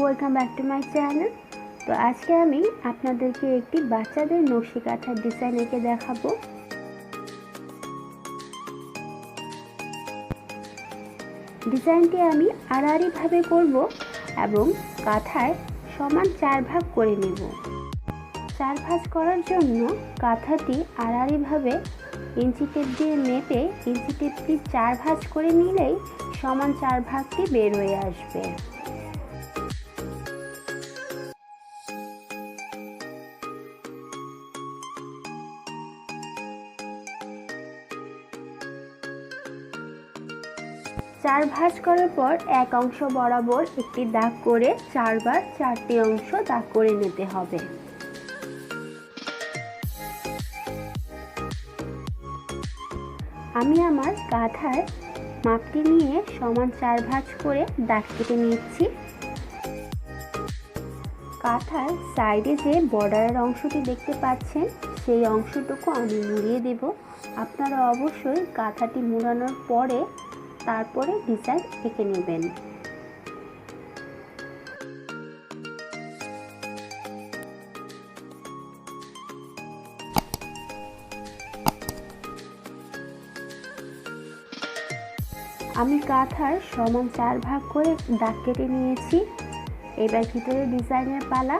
Welcome back to my channel. তো আজকে আমি আপনাদেরকে একটি বাচ্চাদের নকশি কাঁথার ডিজাইন এঁকে দেখাবো। ডিজাইনটি আমি আড়াআড়িভাবে করব এবং কাঁথায় সমান 4 ভাগ করে নেব। 4 ভাঁজ করার জন্য কাঁথাটি আড়াআড়িভাবে ইঞ্চি টেপ দিয়ে মেপে ইঞ্চি টেপটি 4 ভাঁজ করে নিলেই সমান 4 ভাগটি বের হয়ে আসবে। চার ভাঁজ করার পর এক অংশ বরাবর একটি দাগ করে 4 বার 4টি অংশ দাগ করে নিতে হবে। আমি আমার কাঁথার মাপটি নিয়ে সমান 4 ভাঁজ করে দাগ কেটে নিচ্ছি। কাঁথার সাইডে যে বর্ডারের অংশটি দেখতে পাচ্ছেন সেই অংশটুকু আমি মুড়িয়ে দেব। আপনারা অবশ্যই কাঁথাটি মুড়ানোর পরে তারপরে ডিজাইন এঁকে নেবেন। আমি কাঁথার সমান 4 ভাগ করে দাগ কেটে নিয়েছি। এবার ভিতরে ডিজাইনের পালা।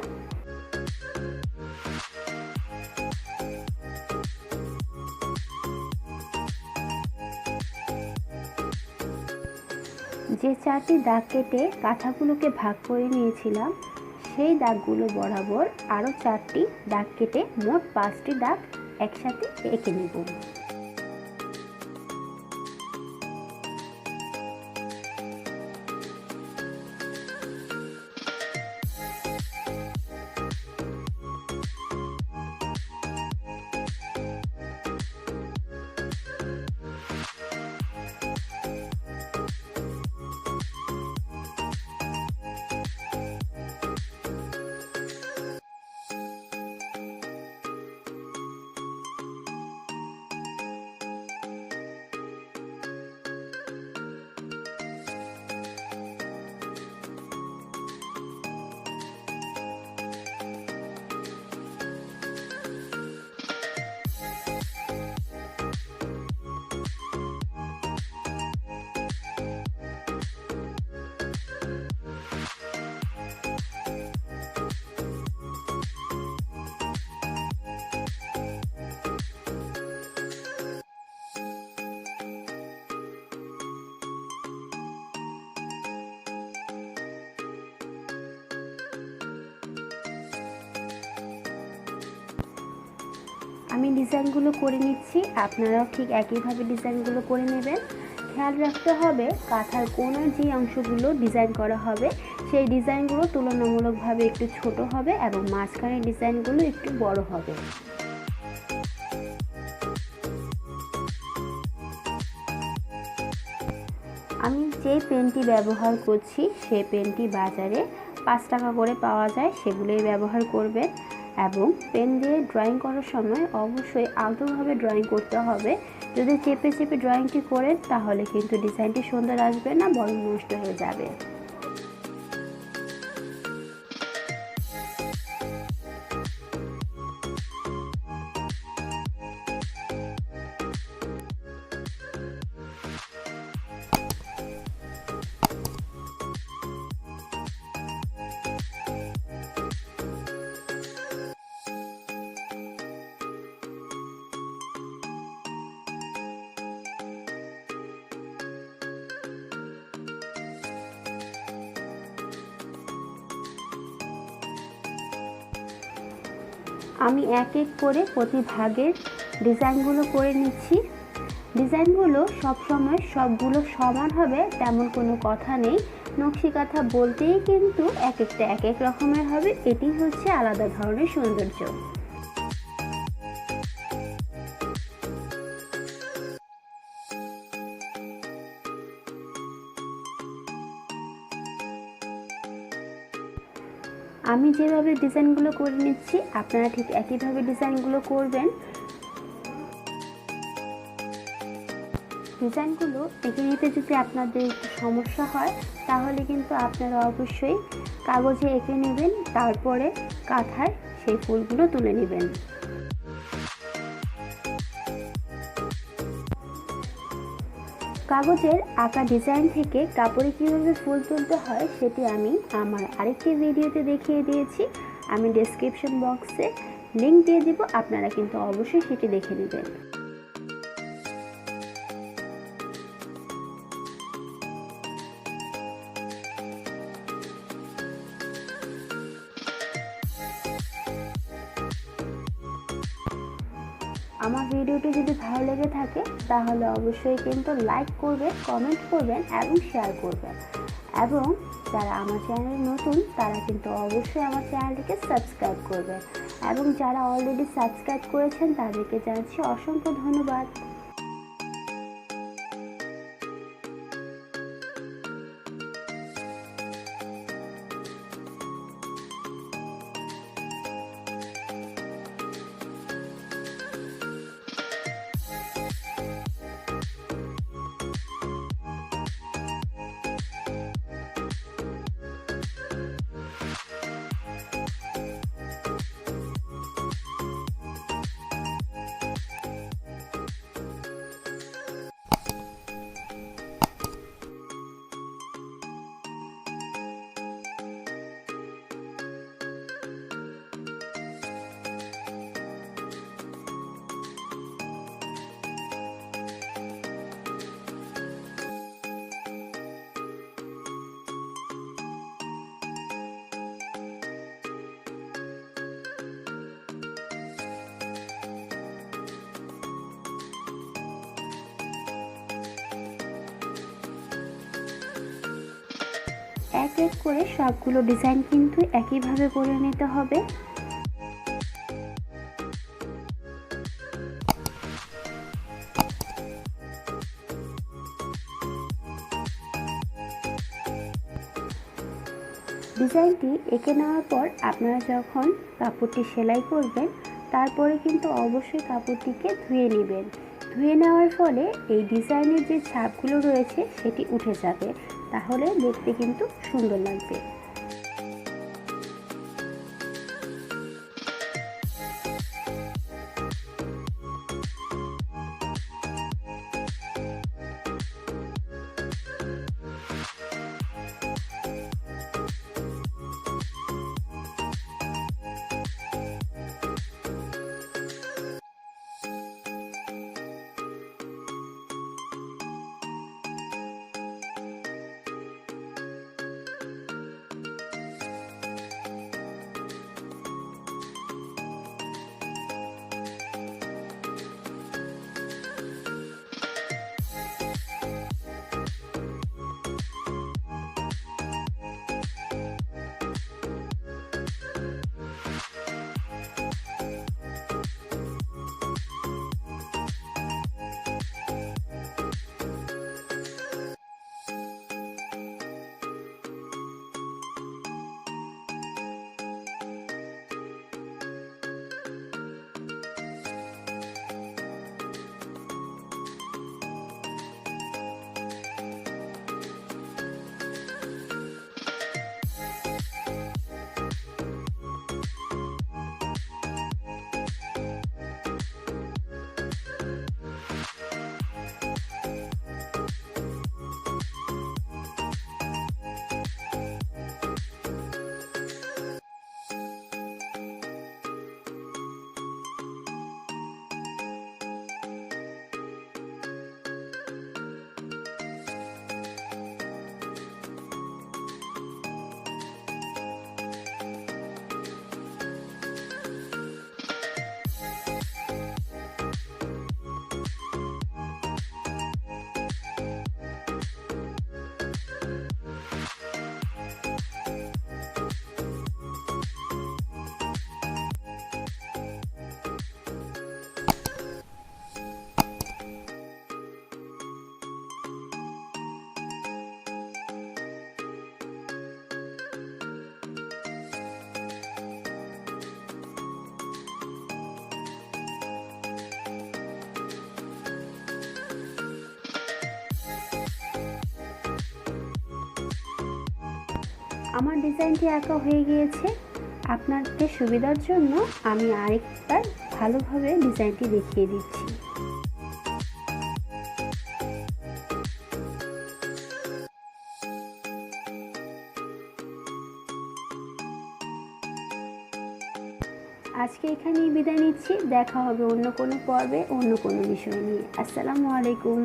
যে 4টি দাগ কেটে কাঁথাগুলোকে ভাগ করে নিয়েছিলাম সেই দাগগুলো বরাবর আরও 4টি দাগ কেটে মোট 5টি দাগ একসাথে এঁকে নেব। আমি ডিজাইনগুলো করে নিচ্ছি, আপনারাও ঠিক একইভাবে ডিজাইনগুলো করে নেবেন। খেয়াল রাখতে হবে কাঁথার কোণের যে অংশগুলো ডিজাইন করা হবে সেই ডিজাইনগুলো তুলনামূলকভাবে একটু ছোট হবে এবং মাঝখানের ডিজাইনগুলো একটু বড় হবে। আমি যে পেনটি ব্যবহার করছি সেই পেনটি বাজারে 5 টাকা করে পাওয়া যায়, সেগুলোই ব্যবহার করবেন। এবং পেন দিয়ে ড্রয়িং করার সময় অবশ্যই আলতোভাবে ড্রয়িং করতে হবে। যদি চেপে চেপে ড্রয়িংটি করেন তাহলে কিন্তু ডিজাইনটি সুন্দর আসবে না, বরং নষ্ট হয়ে যাবে। আমি এক এক করে প্রতি ভাগের ডিজাইনগুলো করে নিচ্ছি। ডিজাইনগুলো সবসময় সবগুলো সমান হবে তেমন কোনো কথা নেই। নকশি কাঁথা বলতেই কিন্তু এক একটা এক এক রকমের হবে, এটি হচ্ছে আলাদা ধরনের সৌন্দর্য। আমি যেভাবে ডিজাইনগুলো করে নিচ্ছি আপনারা ঠিক একইভাবে ডিজাইনগুলো করবেন। ডিজাইনগুলো এঁকে নিতে যদি আপনাদের একটু সমস্যা হয় তাহলে কিন্তু আপনারা অবশ্যই কাগজে এঁকে নেবেন, তারপরে কাঁথায় সেই ফুলগুলো তুলে নেবেন। কাগজের আঁকা ডিজাইন থেকে কাপড়ে কীভাবে ফুল তুলতে হয় সেটি আমি আমার আরেকটি ভিডিওতে দেখিয়ে দিয়েছি। আমি ডেসক্রিপশন বক্সে লিংক দিয়ে দিব, আপনারা কিন্তু অবশ্যই সেটি দেখে নেবেন। আমার ভিডিওটি যদি ভালো লেগে থাকে তাহলে অবশ্যই কিন্তু লাইক করবেন, কমেন্ট করবেন এবং শেয়ার করবেন। এবং যারা আমার চ্যানেলে নতুন তারা কিন্তু অবশ্যই আমার চ্যানেলটিকে সাবস্ক্রাইব করবেন। এবং যারা অলরেডি সাবস্ক্রাইব করেছেন তাদেরকে জানাচ্ছি অসংখ্য ধন্যবাদ। এক এক করে সবগুলো ডিজাইন কিন্তু একইভাবে করে নিতে হবে। ডিজাইনটি এঁকে নেওয়ার পর আপনারা যখন কাপড়টি সেলাই করবেন তারপরে কিন্তু অবশ্যই কাপড়টিকে ধুয়ে নেবেন। ধুয়ে নেওয়ার ফলে এই ডিজাইনের যে ছাপগুলো রয়েছে সেটি উঠে যাবে, তাহলে দেখতে কিন্তু সুন্দর লাগবে। আমার ডিজাইনটি আঁকা হয়ে গিয়েছে। আপনাদের সুবিধার জন্য আমি আরেকবার ভালোভাবে ডিজাইনটি দেখিয়ে দিচ্ছি। আজকে এখানেই বিদায় নিচ্ছি। দেখা হবে অন্য কোনো পর্বে অন্য কোনো বিষয় নিয়ে। আসসালামু আলাইকুম।